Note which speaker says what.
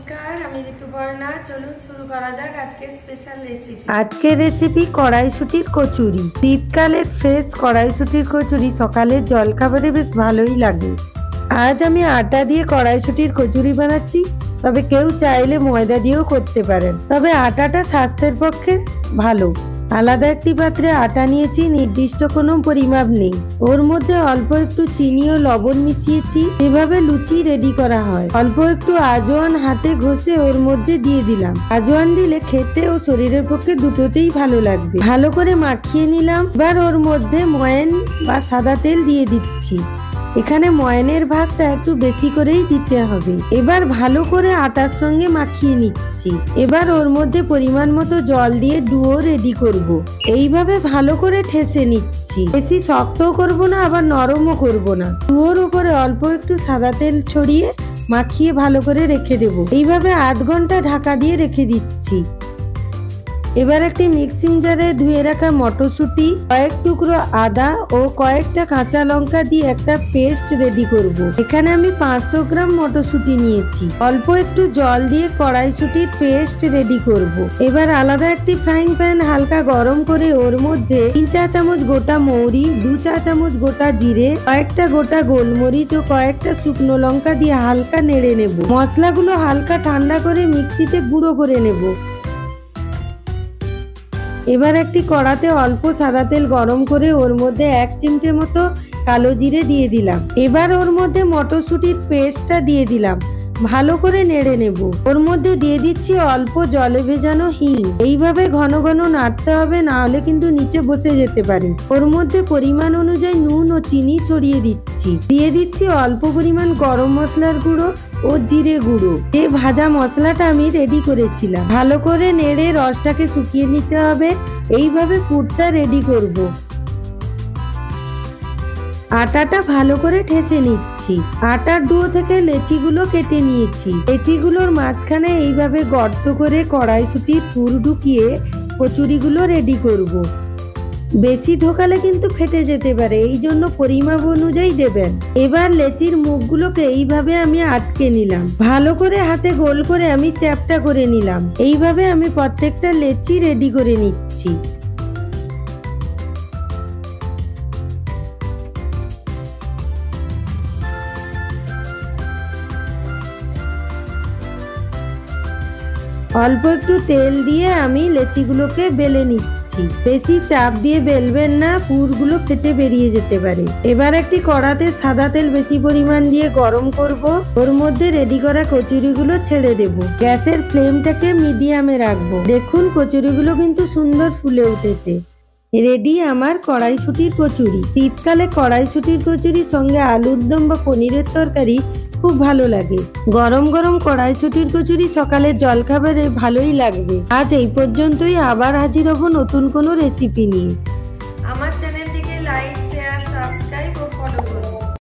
Speaker 1: नमस्कार আমি ঋতুপর্ণা চলুন শুরু করা যাক আজকে স্পেশাল রেসিপি।
Speaker 2: আজকের রেসিপি কড়াইশুঁটির কচুরি। শীতকালের ফ্রেশ কড়াইশুঁটির কচুরি সকালের জলখাবারে বেশ ভালোই লাগে। আজ আমি আটা দিয়ে কড়াইশুঁটির কচুরি বানাচ্ছি, তবে কেউ চাইলে ময়দা দিয়েও করতে পারেন, তবে আটাটা স্বাস্থ্যের পক্ষে ভালো। আলাদা একটি পাত্রে আটা নিয়েছি, নির্দিষ্ট কোনো পরিমাপ নেই। ওর মধ্যে অল্প একটু চিনি ও লবণ মিশিয়েছি, এভাবে লুচি রেডি করা হয়। অল্প একটু আজওয়ান হাতে ঘষে ওর মধ্যে দিয়ে দিলাম। আজওয়ান দিলে খেতে ও শরীরের পক্ষে দুটোতেই ভালো লাগবে। ভালো করে মাখিয়ে নিলাম। এবার ওর মধ্যে ময়ান বা সাদা তেল দিয়ে দিচ্ছি। এখানে ময়ানের ভাগটা একটু বেশি করেই দিতে হবে। এবার ভালো করে আটার সঙ্গে মাখিয়ে নিচ্ছি। এবার ওর মধ্যে পরিমাণ মতো জল দিয়ে ডুও রেডি করব। এইভাবে ভালো করে ঠেসে নিচ্ছি। বেশি শক্তও করব না, আবার নরমও করব না। ডুয়োর উপরে অল্প একটু সাদা তেল ছড়িয়ে মাখিয়ে ভালো করে রেখে দেব। এইভাবে আধ ঘন্টা ঢাকা দিয়ে রেখে দিচ্ছি। এবার একটি মিক্সিং জারে ধুয়ে রাখা মটরশুঁটি, কয়েক টুকরো আদা ও কয়েকটা কাঁচা লঙ্কা দিয়ে একটা পেস্ট রেডি করব। এখানে আমি 500 গ্রাম মটরশুঁটি নিয়েছি। অল্প একটু জল দিয়ে কড়াইশুঁটির পেস্ট রেডি করব। এবার আলাদা একটি ফ্রাইং প্যান হালকা গরম করে ওর মধ্যে 3 চা চামচ গোটা মৌরি, 2 চা চামচ গোটা জিরে, কয়েকটা গোটা গোলমরিচ ও কয়েকটা শুকনো লঙ্কা দিয়ে হালকা নেড়ে নেব। মশলাগুলো হালকা ঠান্ডা করে মিক্সিতে গুঁড়ো করে নেব। এবার একটি কড়াতে অল্প সাদা তেল গরম করে ওর মধ্যে 1 চিমটে মতো কালো জিরে দিয়ে দিলাম। এবার ওর মধ্যে মটরশুঁটির পেস্টটা দিয়ে দিলাম। ভালো করে নেড়ে নেব। ওর মধ্যে দিয়ে দিচ্ছি অল্প জলে ভেজানো হিং। এইভাবে ঘন ঘন নাড়তে হবে, না হলে কিন্তু নিচে বসে যেতে পারে। ওর মধ্যে পরিমাণ অনুযায়ী নুন ও চিনি ছড়িয়ে দিচ্ছি। দিয়ে দিচ্ছি অল্প পরিমাণ গরম মশলার গুঁড়ো ও জিরে গুঁড়ো। যে ভাজা মশলাটা আমি রেডি করেছিলাম, ভালো করে নেড়ে রসটাকে শুকিয়ে নিতে হবে। এইভাবে পুরটা রেডি করব। আটাটা ভালো করে ঠেসে নিচ্ছি। আটার ডুয়ো থেকে লেচিগুলো কেটে নিয়েছি। লেচিগুলোর মাঝখানে এইভাবে গর্ত করে কড়াইশুঁটির পুর ঢুকিয়ে কচুরিগুলো রেডি করব। বেশি ঢোকালে কিন্তু ফেটে যেতে পারে, এই জন্য পরিমাপ অনুযায়ী দেবেন। এবার লেচির মুখগুলোকে এইভাবে আমি আটকে নিলাম। ভালো করে হাতে গোল করে আমি চ্যাপটা করে নিলাম। এইভাবে আমি প্রত্যেকটা লেচি রেডি করে নিচ্ছি। অল্প একটু তেল দিয়ে আমি লেচিগুলোকে বেলে নিচ্ছি। বেশি চাপ দিয়ে বেলবেন না, পুরগুলো ফেটে বেরিয়ে যেতে পারে। এবার একটি কড়াতে সাদা তেল বেশি পরিমাণ দিয়ে গরম করব। ওর মধ্যে রেডি করা কচুরিগুলো ছেড়ে দেব। গ্যাসের ফ্লেমটাকে মিডিয়ামে রাখবো। দেখুন কচুরিগুলো কিন্তু সুন্দর ফুলে উঠেছে। রেডি আমার কড়াইশুঁটির কচুরি। শীতকালে কড়াইশুঁটির কচুরির সঙ্গে আলুর দম বা পনিরের তরকারি খুব ভালো লাগে। গরম গরম কড়াইশুঁটির কচুরি সকালের জলখাবারে ভালোই লাগবে। আজ এই পর্যন্তই। আবার হাজির হব নতুন কোনো রেসিপি নিয়ে।